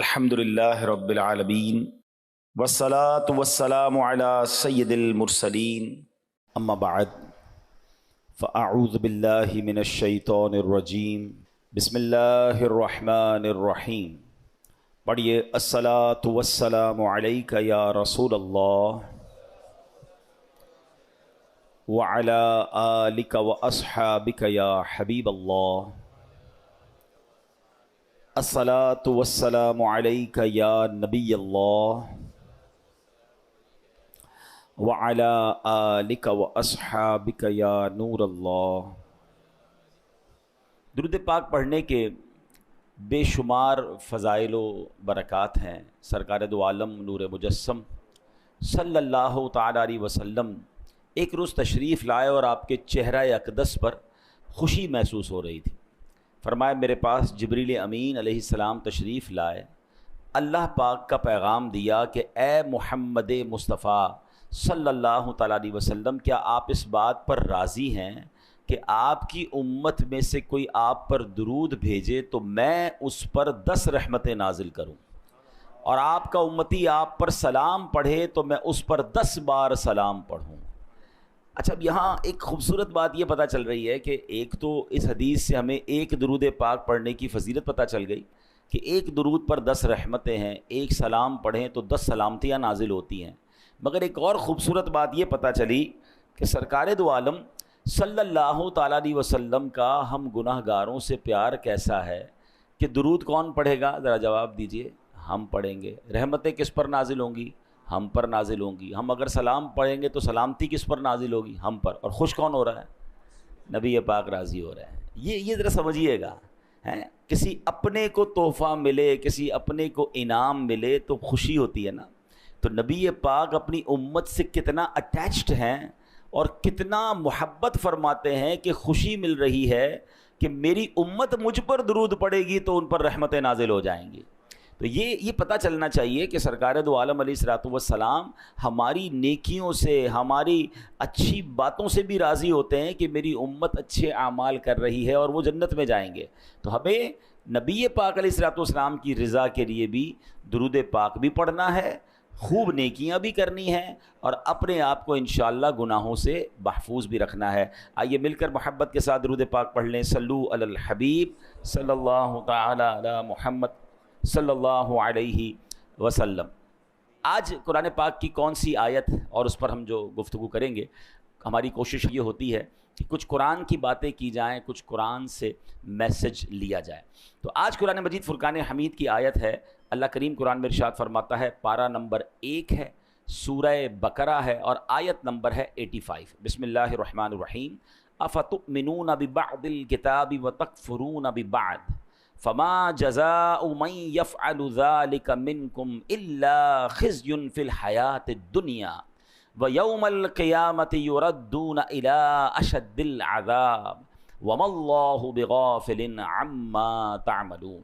الحمدللہ رب العالمین والصلاة والسلام علی سید المرسلین اما بعد فاعوذ باللہ من الشیطان الرجیم بسم اللہ الرحمن الرحیم. پڑھیے الصلاة والسلام علیک یا رسول اللہ وعلی آلک واصحابک یا حبیب اللہ. الصلاة والسلام علیک یا نبی اللہ وعلی آلک واصحابک یا نور اللہ. درود پاک پڑھنے کے بے شمار فضائل و برکات ہیں. سرکار دو عالم نور مجسم صلی اللہ تعالی علیہ وسلم ایک روز تشریف لائے اور آپ کے چہرہ اقدس پر خوشی محسوس ہو رہی تھی. فرمایا میرے پاس جبریل امین علیہ السلام تشریف لائے، اللہ پاک کا پیغام دیا کہ اے محمد مصطفیٰ صلی اللہ تعالیٰ علیہ وسلم، کیا آپ اس بات پر راضی ہیں کہ آپ کی امت میں سے کوئی آپ پر درود بھیجے تو میں اس پر 10 رحمتیں نازل کروں، اور آپ کا امتی آپ پر سلام پڑھے تو میں اس پر 10 بار سلام پڑھوں. اچھا، اب یہاں ایک خوبصورت بات یہ پتہ چل رہی ہے کہ ایک تو اس حدیث سے ہمیں ایک درود پاک پڑھنے کی فضیلت پتہ چل گئی کہ ایک درود پر 10 رحمتیں ہیں، ایک سلام پڑھیں تو 10 سلامتیاں نازل ہوتی ہیں. مگر ایک اور خوبصورت بات یہ پتہ چلی کہ سرکار دو عالم صلی اللہ تعالیٰ علیہ وسلم کا ہم گناہ گاروں سے پیار کیسا ہے کہ درود کون پڑھے گا؟ ذرا جواب دیجئے. ہم پڑھیں گے. رحمتیں کس پر نازل ہوں گی؟ ہم پر نازل ہوں گی. ہم اگر سلام پڑھیں گے تو سلامتی کس پر نازل ہوگی؟ ہم پر. اور خوش کون ہو رہا ہے؟ نبی پاک راضی ہو رہے ہیں. یہ ذرا سمجھیے گا. کسی اپنے کو تحفہ ملے، کسی اپنے کو انعام ملے تو خوشی ہوتی ہے نا. تو نبی پاک اپنی امت سے کتنا اٹیچڈ ہیں اور کتنا محبت فرماتے ہیں کہ خوشی مل رہی ہے کہ میری امت مجھ پر درود پڑے گی تو ان پر رحمتیں نازل ہو جائیں گی. تو یہ پتہ چلنا چاہیے کہ سرکار دو عالم علیہ الصلوۃ والسلام ہماری نیکیوں سے، ہماری اچھی باتوں سے بھی راضی ہوتے ہیں کہ میری امت اچھے اعمال کر رہی ہے اور وہ جنت میں جائیں گے. تو ہمیں نبی پاک علیہ الصلوۃ والسلام کی رضا کے لیے بھی درود پاک بھی پڑھنا ہے، خوب نیکیاں بھی کرنی ہیں، اور اپنے آپ کو انشاءاللہ گناہوں سے محفوظ بھی رکھنا ہے. آئیے مل کر محبت کے ساتھ درود پاک پڑھ لیں. صلو علی الحبیب صلی اللہ تعالی علی محمد صلی اللہ علیہ وسلم. آج قرآن پاک کی کون سی آیت اور اس پر ہم جو گفتگو کریں گے، ہماری کوشش یہ ہوتی ہے کہ کچھ قرآن کی باتیں کی جائیں، کچھ قرآن سے میسج لیا جائے. تو آج قرآن مجید فرقان حمید کی آیت ہے. اللہ کریم قرآن میں ارشاد فرماتا ہے، پارہ نمبر 1 ہے، سورہ بقرہ ہے اور آیت نمبر ہے 85. بسم اللہ الرحمن الرحیم. افتؤمنون ببعض الکتاب وتکفرون ببعض فما جزاء من يفعل ذلك منكم الا خزي في الحياة الدنيا ويوم القيامة يردون الى اشد العذاب وما الله بغافل عما تعملون.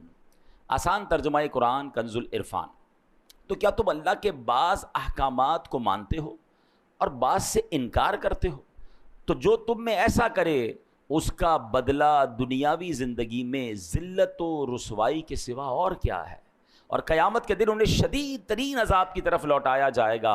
آسان ترجمہ قرآن کنز العرفان. تو کیا تم اللہ کے بعض احکامات کو مانتے ہو اور بعض سے انکار کرتے ہو؟ تو جو تم میں ایسا کرے اس کا بدلہ دنیاوی زندگی میں ذلت و رسوائی کے سوا اور کیا ہے، اور قیامت کے دن انہیں شدید ترین عذاب کی طرف لوٹایا جائے گا،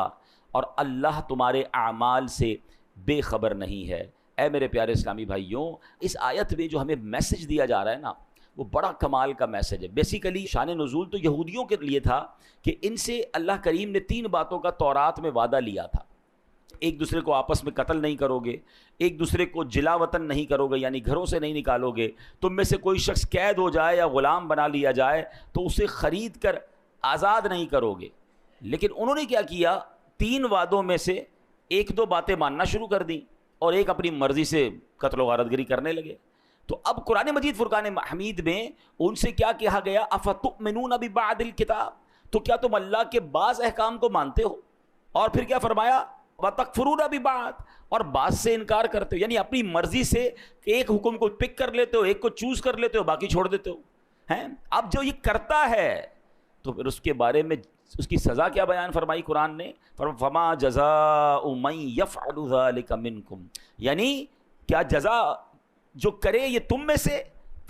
اور اللہ تمہارے اعمال سے بے خبر نہیں ہے. اے میرے پیارے اسلامی بھائیوں، اس آیت میں جو ہمیں میسج دیا جا رہا ہے نا، وہ بڑا کمال کا میسج ہے. بیسیکلی شان نزول تو یہودیوں کے لیے تھا کہ ان سے اللہ کریم نے 3 باتوں کا تورات میں وعدہ لیا تھا. ایک دوسرے کو آپس میں قتل نہیں کرو گے، ایک دوسرے کو جلا وطن نہیں کرو گے، یعنی گھروں سے نہیں نکالو گے، تم میں سے کوئی شخص قید ہو جائے یا غلام بنا لیا جائے تو اسے خرید کر آزاد نہیں کرو گے. لیکن انہوں نے کیا کیا؟ 3 وعدوں میں سے 1-2 باتیں ماننا شروع کر دیں اور ایک اپنی مرضی سے قتل و غارت گری کرنے لگے. تو اب قرآن مجید فرقان حمید میں ان سے کیا کہا گیا؟ افتؤمنون ببعض الکتاب. تو کیا تم اللہ کے بعض احکام کو مانتے ہو؟ اور پھر کیا فرمایا؟ وَتَكْفُرُونَ بِبَعْضٍ. اور بعض سے انکار کرتے ہو، یعنی اپنی مرضی سے ایک حکم کو پک کر لیتے ہو، ایک کو چوز کر لیتے ہو، باقی چھوڑ دیتے ہو. اب جو یہ کرتا ہے تو پھر اس کے بارے میں اس کی سزا کیا بیان فرمائی قرآن نے؟ فَمَا جَزَاءُ مَن يَفْعَلُ ذَلِكَ مِنْكُمْ. یعنی کیا جزا جو کرے یہ تم میں سے،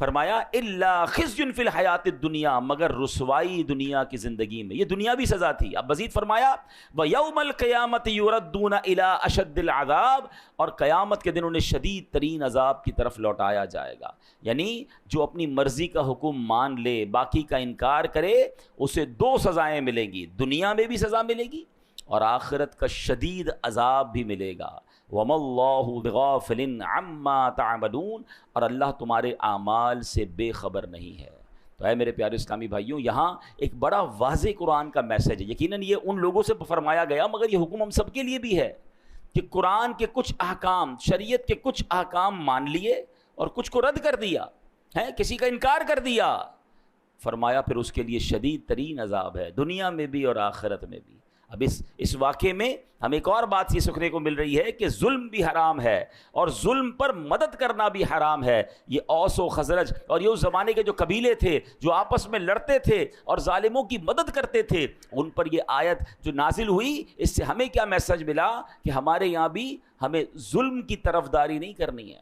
فرمایا الا خزي فی الحیات الدنیا، مگر رسوائی دنیا کی زندگی میں، یہ دنیاوی سزا تھی۔ اب مزید فرمایا ویوم القیامت یردون الی اشد العذاب، اور قیامت کے دن انہیں شدید ترین عذاب کی طرف لوٹایا جائے گا۔ یعنی جو اپنی مرضی کا حکم مان لے، باقی کا انکار کرے، اسے دو سزائیں ملیں گی، دنیا میں بھی سزا ملے گی اور آخرت کا شدید عذاب بھی ملے گا۔ وَمَا اللَّهُ بِغَافِلٍ عَمَّا تَعْمَلُونَ، اور اللہ تمہارے اعمال سے بے خبر نہیں ہے۔ تو اے میرے پیارے اسلامی بھائیوں، یہاں ایک بڑا واضح قرآن کا میسج ہے۔ یقیناً یہ ان لوگوں سے فرمایا گیا، مگر یہ حکم ہم سب کے لیے بھی ہے کہ قرآن کے کچھ احکام، شریعت کے کچھ احکام مان لیے اور کچھ کو رد کر دیا ہے، کسی کا انکار کر دیا، فرمایا پھر اس کے لیے شدید ترین عذاب ہے، دنیا میں بھی اور آخرت میں بھی۔ اب اس واقعے میں ہمیں ایک اور بات یہ سیکھنے کو مل رہی ہے کہ ظلم بھی حرام ہے اور ظلم پر مدد کرنا بھی حرام ہے۔ یہ اوس و خزرج اور یہ اس زمانے کے جو قبیلے تھے جو آپس میں لڑتے تھے اور ظالموں کی مدد کرتے تھے، ان پر یہ آیت جو نازل ہوئی، اس سے ہمیں کیا میسج ملا کہ ہمارے یہاں بھی ہمیں ظلم کی طرفداری نہیں کرنی ہے،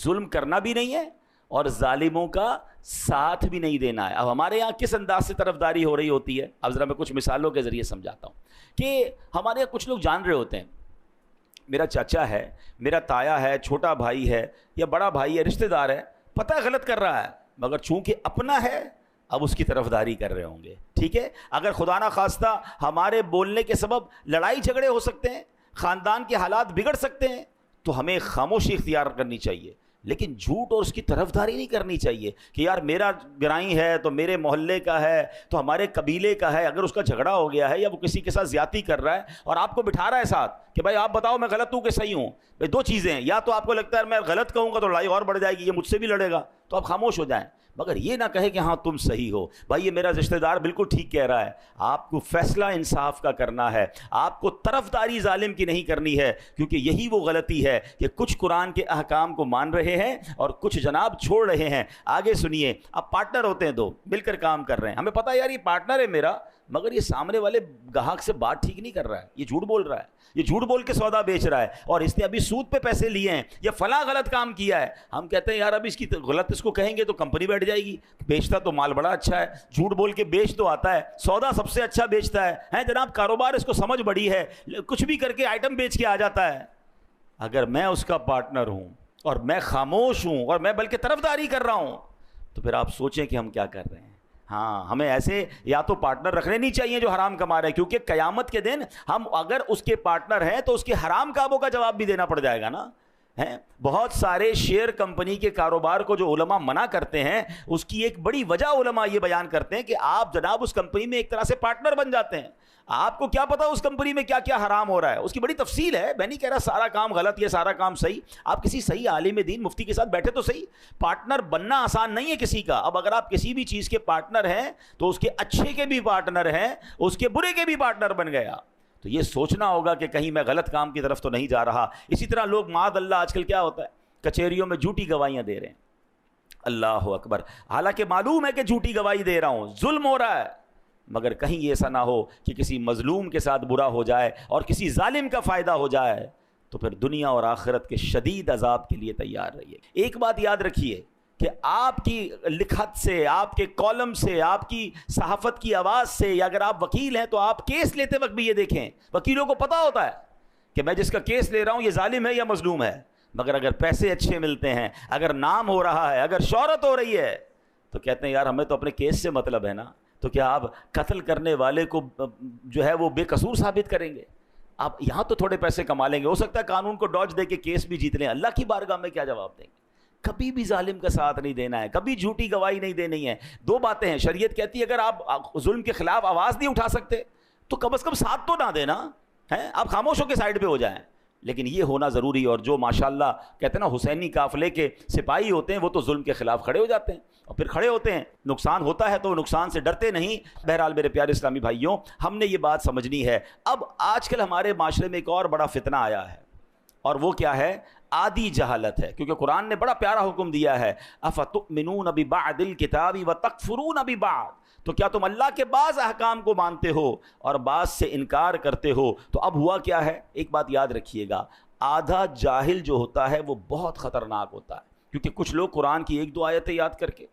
ظلم کرنا بھی نہیں ہے اور ظالموں کا ساتھ بھی نہیں دینا ہے۔ اب ہمارے یہاں کس انداز سے طرفداری ہو رہی ہوتی ہے، اب ذرا میں کچھ مثالوں کے ذریعے سمجھاتا ہوں کہ ہمارے یہاں کچھ لوگ جان رہے ہوتے ہیں، میرا چاچا ہے، میرا تایا ہے، چھوٹا بھائی ہے یا بڑا بھائی ہے، رشتہ دار ہے، پتہ ہے غلط کر رہا ہے، مگر چونکہ اپنا ہے اب اس کی طرفداری کر رہے ہوں گے۔ ٹھیک ہے، اگر خدا نہ خواستہ ہمارے بولنے کے سبب لڑائی جھگڑے ہو سکتے ہیں، خاندان کے حالات بگڑ سکتے ہیں، تو ہمیں خاموشی اختیار کرنی چاہیے، لیکن جھوٹ اور اس کی طرفداری نہیں کرنی چاہیے کہ یار میرا گرائی ہے تو میرے محلے کا ہے تو ہمارے قبیلے کا ہے، اگر اس کا جھگڑا ہو گیا ہے یا وہ کسی کے ساتھ زیادتی کر رہا ہے اور آپ کو بٹھا رہا ہے ساتھ کہ بھائی آپ بتاؤ میں غلط ہوں کہ صحیح ہوں، بھائی دو چیزیں ہیں، یا تو آپ کو لگتا ہے میں غلط کہوں گا تو لڑائی اور بڑھ جائے گی، یہ مجھ سے بھی لڑے گا، تو آپ خاموش ہو جائیں، مگر یہ نہ کہے کہ ہاں تم صحیح ہو، بھائی یہ میرا رشتہ دار بالکل ٹھیک کہہ رہا ہے۔ آپ کو فیصلہ انصاف کا کرنا ہے، آپ کو طرفداری ظالم کی نہیں کرنی ہے، کیونکہ یہی وہ غلطی ہے کہ کچھ قرآن کے احکام کو مان رہے ہیں اور کچھ جناب چھوڑ رہے ہیں۔ آگے سنیے، اب پارٹنر ہوتے ہیں، دو مل کر کام کر رہے ہیں، ہمیں پتہ ہے یار یہ پارٹنر ہے میرا، مگر یہ سامنے والے گاہک سے بات ٹھیک نہیں کر رہا ہے، یہ جھوٹ بول رہا ہے، یہ جھوٹ بول کے سودا بیچ رہا ہے اور اس نے ابھی سود پہ پیسے لیے ہیں یا فلاں غلط کام کیا ہے۔ ہم کہتے ہیں یار اب اس کی غلط اس کو کہیں گے تو کمپنی بیٹھ جائے گی، بیچتا تو مال بڑا اچھا ہے، جھوٹ بول کے بیچ تو آتا ہے، سودا سب سے اچھا بیچتا ہے جناب، کاروبار اس کو سمجھ بڑی ہے، کچھ بھی کر کے آئٹم بیچ کے آ جاتا ہے۔ اگر میں اس کا پارٹنر ہوں اور میں خاموش ہوں اور میں بلکہ طرفداری کر رہا ہوں، تو پھر آپ سوچیں کہ ہم کیا کر رہے ہیں۔ ہاں، ہمیں ایسے یا تو پارٹنر رکھنے نہیں چاہیے جو حرام کما رہے ہیں، کیونکہ قیامت کے دن ہم اگر اس کے پارٹنر ہیں تو اس کے حرام کاموں کا جواب بھی دینا پڑ جائے گا نا۔ بہت سارے شیئر کمپنی کے کاروبار کو جو علماء منع کرتے ہیں، اس کی ایک بڑی وجہ علماء یہ بیان کرتے ہیں کہ آپ جناب اس کمپنی میں ایک طرح سے پارٹنر بن جاتے ہیں، آپ کو کیا پتا اس کمپنی میں کیا کیا حرام ہو رہا ہے، اس کی بڑی تفصیل ہے، میں نہیں کہہ رہا سارا کام غلط یا سارا کام صحیح، آپ کسی صحیح عالم دین مفتی کے ساتھ بیٹھے تو صحیح، پارٹنر بننا آسان نہیں ہے کسی کا۔ اب اگر آپ کسی بھی چیز کے پارٹنر ہیں تو اس کے اچھے کے بھی پارٹنر ہیں، اس کے برے کے بھی پارٹنر بن گیا، تو یہ سوچنا ہوگا کہ کہیں میں غلط کام کی طرف تو نہیں جا رہا۔ اسی طرح لوگ معاذ اللہ آج کل کیا ہوتا ہے، کچہریوں میں جھوٹی گواہیاں دے رہے ہیں، اللہ اکبر، حالانکہ معلوم ہے کہ جھوٹی گواہی دے رہا ہوں، ظلم ہو رہا ہے، مگر کہیں یہ ایسا نہ ہو کہ کسی مظلوم کے ساتھ برا ہو جائے اور کسی ظالم کا فائدہ ہو جائے، تو پھر دنیا اور آخرت کے شدید عذاب کے لیے تیار رہیے۔ ایک بات یاد رکھیے کہ آپ کی لکھت سے، آپ کے کالم سے، آپ کی صحافت کی آواز سے، یا اگر آپ وکیل ہیں تو آپ کیس لیتے وقت بھی یہ دیکھیں، وکیلوں کو پتہ ہوتا ہے کہ میں جس کا کیس لے رہا ہوں یہ ظالم ہے یا مظلوم ہے، مگر اگر پیسے اچھے ملتے ہیں، اگر نام ہو رہا ہے، اگر شہرت ہو رہی ہے، تو کہتے ہیں یار ہمیں تو اپنے کیس سے مطلب ہے نا، تو کیا آپ قتل کرنے والے کو جو ہے وہ بے قصور ثابت کریں گے؟ آپ یہاں تو تھوڑے پیسے کما لیں گے، ہو سکتا ہے قانون کو ڈاج دے کے کیس بھی جیت لیں، اللہ کی بارگاہ میں کیا جواب دیں گے؟ کبھی بھی ظالم کا ساتھ نہیں دینا ہے، کبھی جھوٹی گواہی نہیں دینی ہے۔ دو باتیں ہیں، شریعت کہتی ہے اگر آپ ظلم کے خلاف آواز نہیں اٹھا سکتے تو کم از کم ساتھ تو نہ دینا ہے، آپ خاموش ہو کے سائڈ پہ ہو جائیں، لیکن یہ ہونا ضروری ہے۔ اور جو ماشاءاللہ کہتے ہیں نا حسینی قافلے کے سپاہی ہوتے ہیں، وہ تو ظلم کے خلاف کھڑے ہو جاتے ہیں اور پھر کھڑے ہوتے ہیں، نقصان ہوتا ہے تو نقصان سے ڈرتے نہیں۔ بہرحال میرے پیارے اسلامی بھائیوں، ہم نے یہ بات سمجھنی ہے۔ اب آج کل ہمارے معاشرے میں ایک اور بڑا فتنہ آیا ہے، اور وہ کیا ہے؟ آدھی جہالت ہے، کیونکہ قرآن نے بڑا پیارا حکم دیا ہے، افتؤمنون ببعض الکتاب وتکفرون ببعض، تو کیا تم اللہ کے بعض احکام کو مانتے ہو اور بعض سے انکار کرتے ہو؟ تو اب ہوا کیا ہے، ایک بات یاد رکھیے گا، آدھا جاہل جو ہوتا ہے وہ بہت خطرناک ہوتا ہے۔ کیونکہ کچھ لوگ قرآن کی ایک دو آیتیں یاد کر کے،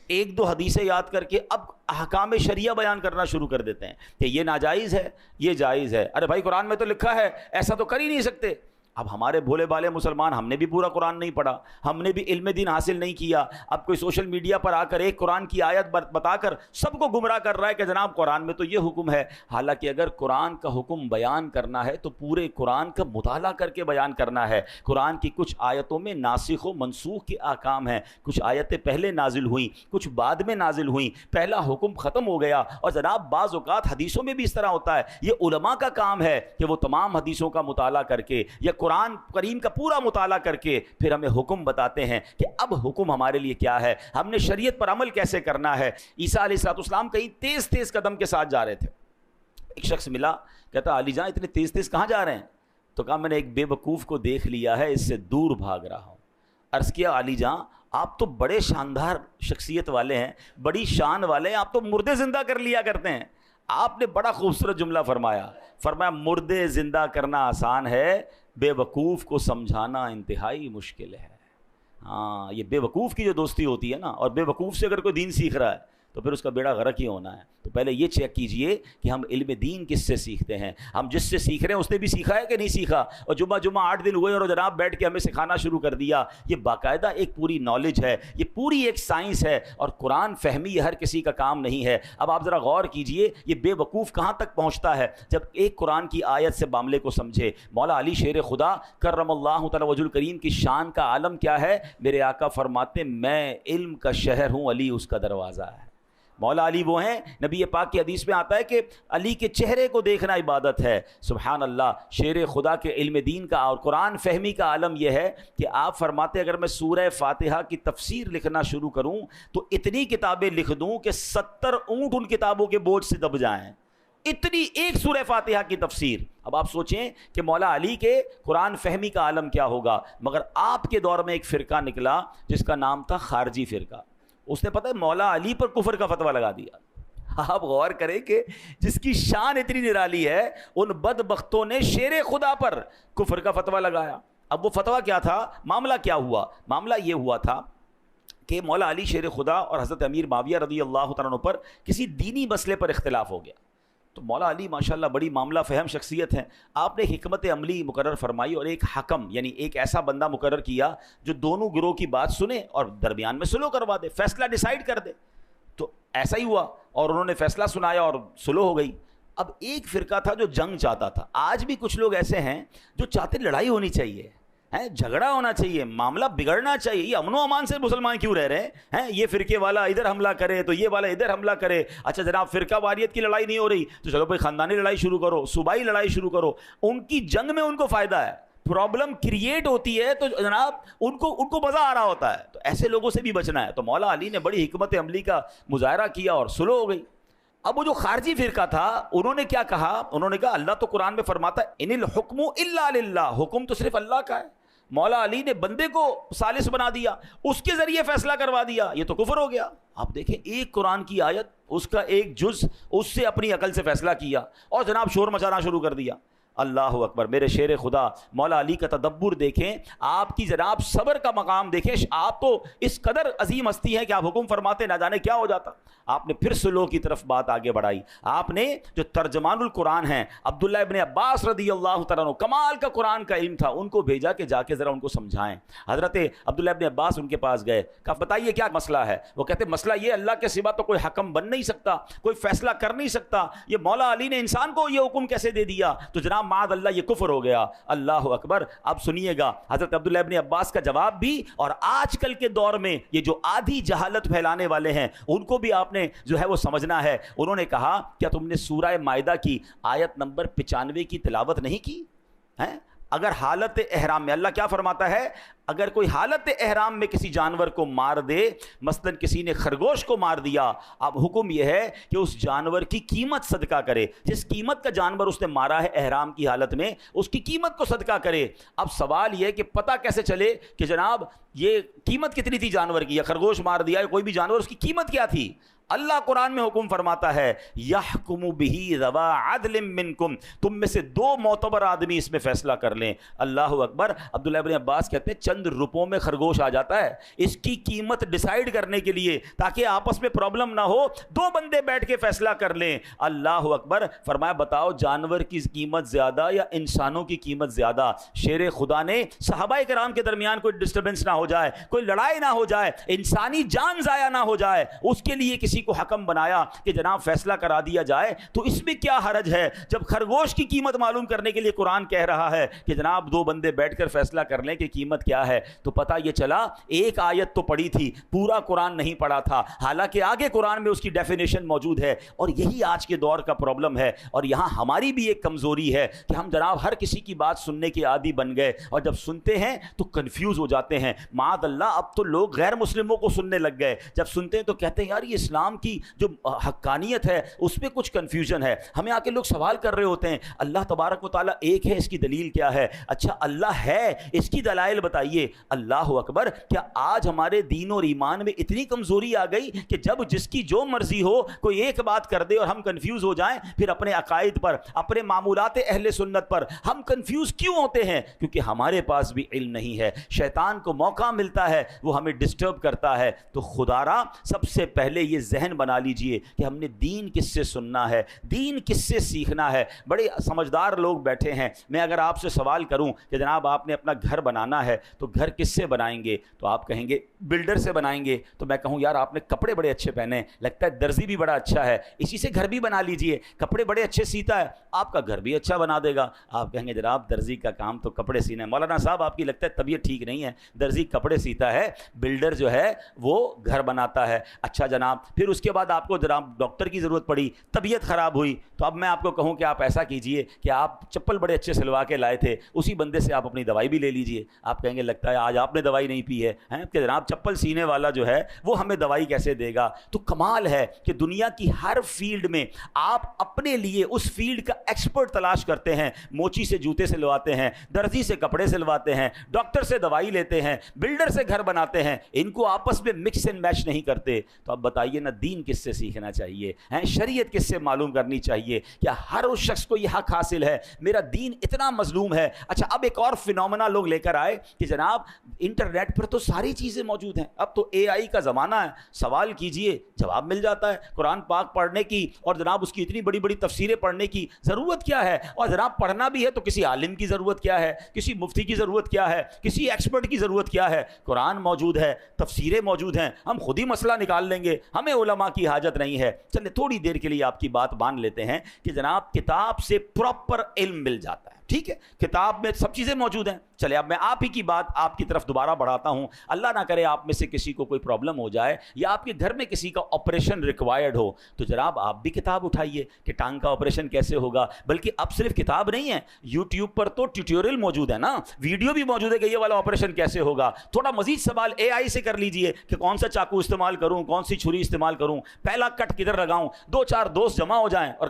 ایک دو حدیثیں یاد کر کے اب احکام شریعہ بیان کرنا شروع کر دیتے ہیں کہ یہ ناجائز ہے، یہ جائز ہے۔ ارے بھائی قرآن میں تو لکھا ہے، ایسا تو کر ہی نہیں سکتے۔ اب ہمارے بھولے بالے مسلمان، ہم نے بھی پورا قرآن نہیں پڑھا، ہم نے بھی علم دین حاصل نہیں کیا، اب کوئی سوشل میڈیا پر آ کر ایک قرآن کی آیت بتا کر سب کو گمراہ کر رہا ہے کہ جناب قرآن میں تو یہ حکم ہے۔ حالانکہ اگر قرآن کا حکم بیان کرنا ہے تو پورے قرآن کا مطالعہ کر کے بیان کرنا ہے۔ قرآن کی کچھ آیتوں میں ناسخ و منسوخ کے احکام ہیں، کچھ آیتیں پہلے نازل ہوئیں، کچھ بعد میں نازل ہوئیں، پہلا حکم ختم ہو گیا۔ اور جناب بعض اوقات حدیثوں میں بھی اس طرح ہوتا ہے، یہ علماء کا کام ہے کہ وہ تمام حدیثوں کا مطالعہ کر کے یا قرآن کریم کا پورا مطالعہ کر کے پھر ہمیں حکم بتاتے ہیں کہ اب حکم ہمارے لیے کیا ہے، ہم نے شریعت پر عمل کیسے کرنا ہے۔ عیسیٰ علیہ السلام کہیں تیز تیز قدم کے ساتھ جا رہے تھے، ایک شخص ملا، کہتا علی جان اتنے تیز تیز کہاں جا رہے ہیں؟ تو کہا میں نے ایک بے وقوف کو دیکھ لیا ہے، اس سے دور بھاگ رہا ہوں۔ عرض کیا علی جان آپ تو بڑے شاندار شخصیت والے ہیں، بڑی شان والے ہیں، آپ تو مردے زندہ کر لیا کرتے ہیں۔ آپ نے بڑا خوبصورت جملہ فرمایا مردے زندہ کرنا آسان ہے، بے وقوف کو سمجھانا انتہائی مشکل ہے۔ ہاں، یہ بے وقوف کی جو دوستی ہوتی ہے نا، اور بے وقوف سے اگر کوئی دین سیکھ رہا ہے تو پھر اس کا بیڑا غرق ہی ہونا ہے۔ تو پہلے یہ چیک کیجئے کہ ہم علم دین کس سے سیکھتے ہیں، ہم جس سے سیکھ رہے ہیں اس نے بھی سیکھا ہے کہ نہیں سیکھا۔ اور جمعہ 8 دن ہوئے اور جناب بیٹھ کے ہمیں سکھانا شروع کر دیا، یہ باقاعدہ ایک پوری نالج ہے، یہ پوری ایک سائنس ہے، اور قرآن فہمی یہ ہر کسی کا کام نہیں ہے۔ اب آپ ذرا غور کیجئے یہ بے وقوف کہاں تک پہنچتا ہے جب ایک قرآن کی آیت سے معاملے کو سمجھے۔ مولا علی شیر خدا کرم اللہ تعالی وجہ الکریم کی شان کا عالم کیا ہے؟ میرے آقا فرماتے میں علم کا شہر ہوں، علی اس کا دروازہ ہے۔ مولا علی وہ ہیں، نبی پاک کی حدیث میں آتا ہے کہ علی کے چہرے کو دیکھنا عبادت ہے۔ سبحان اللہ، شیر خدا کے علم دین کا اور قرآن فہمی کا عالم یہ ہے کہ آپ فرماتے اگر میں سورہ فاتحہ کی تفسیر لکھنا شروع کروں تو اتنی کتابیں لکھ دوں کہ 70 اونٹ ان کتابوں کے بوجھ سے دب جائیں، اتنی ایک سورہ فاتحہ کی تفسیر۔ اب آپ سوچیں کہ مولا علی کے قرآن فہمی کا عالم کیا ہوگا۔ مگر آپ کے دور میں ایک فرقہ نکلا جس کا نام تھا خارجی فرقہ، اس نے پتہ ہے مولا علی پر کفر کا فتویٰ لگا دیا۔ آپ غور کریں کہ جس کی شان اتنی نرالی ہے، ان بدبختوں نے شیر خدا پر کفر کا فتویٰ لگایا۔ اب وہ فتویٰ کیا تھا؟ معاملہ کیا ہوا؟ معاملہ یہ ہوا تھا کہ مولا علی شیر خدا اور حضرت امیر معاویہ رضی اللہ تعالیٰ عنہ پر کسی دینی مسئلے پر اختلاف ہو گیا۔ تو مولا علی ماشاءاللہ بڑی معاملہ فہم شخصیت ہیں، آپ نے حکمت عملی مقرر فرمائی اور ایک حکم یعنی ایک ایسا بندہ مقرر کیا جو دونوں گروہ کی بات سنے اور درمیان میں صلح کروا دے، فیصلہ ڈیسائیڈ کر دے۔ تو ایسا ہی ہوا اور انہوں نے فیصلہ سنایا اور صلح ہو گئی۔ اب ایک فرقہ تھا جو جنگ چاہتا تھا، آج بھی کچھ لوگ ایسے ہیں جو چاہتے لڑائی ہونی چاہیے، جھگڑا ہونا چاہیے، معاملہ بگڑنا چاہیے، یہ امن و امان سے مسلمان کیوں رہ رہے ہیں؟ یہ فرقے والا ادھر حملہ کرے تو یہ والا ادھر حملہ کرے۔ اچھا جناب فرقہ واریت کی لڑائی نہیں ہو رہی تو چلو بھائی خاندانی لڑائی شروع کرو، صوبائی لڑائی شروع کرو۔ ان کی جنگ میں ان کو فائدہ ہے، پرابلم کریٹ ہوتی ہے تو جناب ان کو مزہ آ رہا ہوتا ہے، تو ایسے لوگوں سے بھی بچنا ہے۔ تو مولا علی نے بڑی حکمت عملی کا مظاہرہ کیا اور صلح ہو گئی۔ اب وہ جو خارجی فرقہ تھا انہوں نے کیا کہا؟ انہوں نے کہا اللہ تو قرآن میں فرماتا ہے ان الحکم الا للہ، حکم تو صرف اللہ کا ہے۔ مولا علی نے بندے کو ثالث بنا دیا، اس کے ذریعے فیصلہ کروا دیا، یہ تو کفر ہو گیا۔ آپ دیکھیں ایک قرآن کی آیت، اس کا ایک جز، اس سے اپنی عقل سے فیصلہ کیا اور جناب شور مچانا شروع کر دیا۔ اللہ اکبر، میرے شیر خدا مولا علی کا تدبر دیکھیں، آپ کی جناب صبر کا مقام دیکھیں۔ آپ تو اس قدر عظیم ہستی ہیں کہ آپ حکم فرماتے نہ جانے کیا ہو جاتا۔ آپ نے پھر صلح کی طرف بات آگے بڑھائی۔ آپ نے جو ترجمان القرآن ہیں عبداللہ ابن عباس رضی اللہ تعالیٰ عنہ، کمال کا قرآن کا علم تھا، ان کو بھیجا کہ جا کے ذرا ان کو سمجھائیں۔ حضرت عبداللہ ابن عباس ان کے پاس گئے، کہا بتائیے کیا مسئلہ ہے؟ وہ کہتے مسئلہ یہ اللہ کے سوا تو کوئی حکم بن نہیں سکتا، کوئی فیصلہ کر نہیں سکتا، یہ مولا علی نے انسان کو یہ حکم کیسے دے دیا؟ تو جناب معاذ اللہ یہ کفر ہو گیا۔ اللہ اکبر۔ اب سنیے گا حضرت عبداللہ ابن عباس کا جواب بھی، اور آج کل کے دور میں یہ جو آدھی جہالت پھیلانے والے ہیں ان کو بھی آپ نے جو ہے وہ سمجھنا ہے۔ انہوں نے کہا کیا تم نے سورہ مائدہ کی آیت نمبر 95 کی تلاوت نہیں کی ہے؟ اگر حالت احرام میں، اللہ کیا فرماتا ہے؟ اگر کوئی حالت احرام میں کسی جانور کو مار دے، مثلا کسی نے خرگوش کو مار دیا، اب حکم یہ ہے کہ اس جانور کی قیمت صدقہ کرے، جس قیمت کا جانور اس نے مارا ہے احرام کی حالت میں اس کی قیمت کو صدقہ کرے۔ اب سوال یہ ہے کہ پتہ کیسے چلے کہ جناب یہ قیمت کتنی تھی جانور کی، یا خرگوش مار دیا یا کوئی بھی جانور، اس کی قیمت کیا تھی؟ اللہ قرآن میں حکم فرماتا ہے یحکم بہ ذوا عدل منکم، تم میں سے 2 معتبر آدمی اس میں فیصلہ کر لیں۔ اللہ اکبر۔ عبداللہ ابن عباس کہتے ہیں چند روپوں میں خرگوش آ جاتا ہے، اس کی قیمت ڈیسائیڈ کرنے کے لیے تاکہ آپس میں پرابلم نہ ہو 2 بندے بیٹھ کے فیصلہ کر لیں۔ اللہ اکبر۔ فرمایا بتاؤ جانور کی قیمت زیادہ یا انسانوں کی قیمت زیادہ؟ شیر خدا نے صحابہ کرام کے درمیان کوئی ڈسٹربنس نہ ہو جائے، کوئی لڑائی نہ ہو جائے، انسانی جان ضائع نہ ہو جائے، اس کے لیے کسی کو حکم بنایا کہ جناب فیصلہ کرا دیا جائے، تو اس میں کیا حرج ہے جب خرگوش کی قیمت معلوم کرنے کے لیے قرآن کہہ رہا ہے کہ جناب 2 بندے بیٹھ کر فیصلہ کر لیں کہ قیمت کیا ہے؟ تو پتہ یہ چلا ایک آیت تو پڑھی تھی، پورا قرآن نہیں پڑھا تھا، حالانکہ آگے قرآن میں اس کی ڈیفینیشن موجود ہے۔ اور یہی آج کے دور کا پرابلم ہے، اور یہاں ہماری بھی ایک کمزوری ہے کہ ہم جناب ہر کسی کی بات سننے کے عادی بن گئے، اور جب سنتے ہیں تو کنفیوز ہو جاتے ہیں۔ معاذ اللہ، اب تو لوگ غیر مسلموں کو سننے لگ گئے، جب سنتے ہیں تو کہتے ہیں یار یہ اسلام کی جو حقانیت ہے اس میں کچھ کنفیوژن ہے۔ ہمیں آ کے لوگ سوال کر رہے ہوتے ہیں اللہ تبارک و تعالیٰ ایک ہے، اس کی دلیل کیا ہے؟ اچھا اللہ ہے، اس کی دلائل بتائیے۔ اللہ اکبر۔ کیا آج ہمارے دین اور ایمان میں اتنی کمزوری آ گئی کہ جب جس کی جو مرضی ہو کوئی ایک بات کر دے اور ہم کنفیوز ہو جائیں؟ پھر اپنے عقائد پر، اپنے معمولات اہل سنت پر ہم کنفیوز کیوں ہوتے ہیں؟ کیونکہ ہمارے پاس بھی علم نہیں ہے، شیطان کو موقع ملتا ہے وہ ہمیں ڈسٹرب کرتا ہے۔ تو خدا را سب سے پہلے یہ ذہن بنا لیجئے کہ ہم نے دین کس سے سننا ہے، دین کس سے سیکھنا ہے۔ بڑے سمجھدار لوگ بیٹھے ہیں، میں اگر آپ سے سوال کروں کہ جناب آپ نے اپنا گھر بنانا ہے تو گھر کس سے بنائیں گے؟ تو آپ کہیں گے بلڈر سے بنائیں گے۔ تو میں کہوں یار آپ نے کپڑے بڑے اچھے پہنے ہیں، لگتا ہے درزی بھی بڑا اچھا ہے، اسی سے گھر بھی بنا لیجئے، کپڑے بڑے اچھے سیتا ہے، آپ کا گھر بھی اچھا بنا دے گا۔ آپ کہیں گے جناب درزی کا کام تو کپڑے سینا ہے۔ مولانا صاحب آپ کی لگتا ہے طبیعت ٹھیک نہیں ہے، درزی کپڑے سیتا ہے، بلڈر جو ہے وہ گھر بناتا ہے۔ اچھا جناب، پھر اس کے بعد آپ کو جناب ڈاکٹر کی ضرورت پڑی، طبیعت خراب ہوئی، تو اب میں آپ کو کہوں کہ آپ ایسا کیجئے کہ آپ چپل بڑے اچھے سلوا کے لائے تھے، اسی بندے سے آپ اپنی دوائی بھی لے لیجئے۔ آپ کہیں گے لگتا ہے آج آپ نے دوائی نہیں پی ہے کہ جناب چپل سینے والا جو ہے وہ ہمیں دوائی کیسے دے گا؟ تو کمال ہے کہ دنیا کی ہر فیلڈ میں آپ اپنے لیے اس فیلڈ کا ایکسپرٹ تلاش کرتے ہیں۔ موچی سے جوتے سلواتے ہیں، درزی سے کپڑے سلواتے ہیں، ڈاکٹر سے دوائی لیتے ہیں، بلڈر سے گھر بناتے ہیں، ان کو آپس میں مکس اینڈ میچ نہیں کرتے۔ تو اب بتائیے نا دین کس سے سیکھنا چاہیے، شریعت کس سے معلوم کرنی چاہیے؟ کیا ہر اس شخص کو یہ حق حاصل ہے؟ میرا دین اتنا مظلوم ہے۔ اچھا اب ایک اور فینومینا لوگ لے کر آئے کہ جناب انٹرنیٹ پر تو ساری چیزیں موجود ہیں، اب تو اے آئی کا زمانہ ہے، سوال کیجئے جواب مل جاتا ہے۔ قرآن پاک پڑھنے کی اور جناب اس کی اتنی بڑی بڑی تفسیریں پڑھنے کی ضرورت کیا ہے؟ اور جناب پڑھنا بھی ہے تو کسی عالم کی ضرورت کیا ہے، کسی مفتی کی ضرورت کیا ہے، کسی ایکسپرٹ کی ضرورت کیا ہے؟ قرآن موجود ہے، تفسیریں موجود ہیں، ہم خود ہی مسئلہ نکال لیں گے، ہمیں علماء کی حاجت نہیں ہے۔ چلے تھوڑی دیر کے لیے آپ کی بات مان لیتے ہیں کہ جناب کتاب سے پراپر علم مل جاتا ہے، ٹھیک ہے، کتاب میں سب چیزیں موجود ہیں۔ چلے اب میں آپ ہی کی بات آپ کی طرف دوبارہ بڑھاتا ہوں، اللہ نہ کرے آپ میں سے کسی کو کوئی پرابلم ہو جائے یا آپ کے گھر میں کسی کا آپریشن ریکوائرڈ ہو، تو جناب آپ بھی کتاب اٹھائیے کہ ٹانگ کا آپریشن کیسے ہوگا۔ بلکہ اب صرف کتاب نہیں ہے، یوٹیوب پر تو ٹیوٹوریل موجود ہے نا، ویڈیو بھی موجود ہے کہ یہ والا آپریشن کیسے ہوگا۔ تھوڑا مزید سوال اے آئی سے کر لیجئے کہ کون سا چاقو استعمال کروں، کون سی چھری استعمال کروں، پہلا کٹ کدھر لگاؤں، 2-4 دوست جمع ہو جائیں اور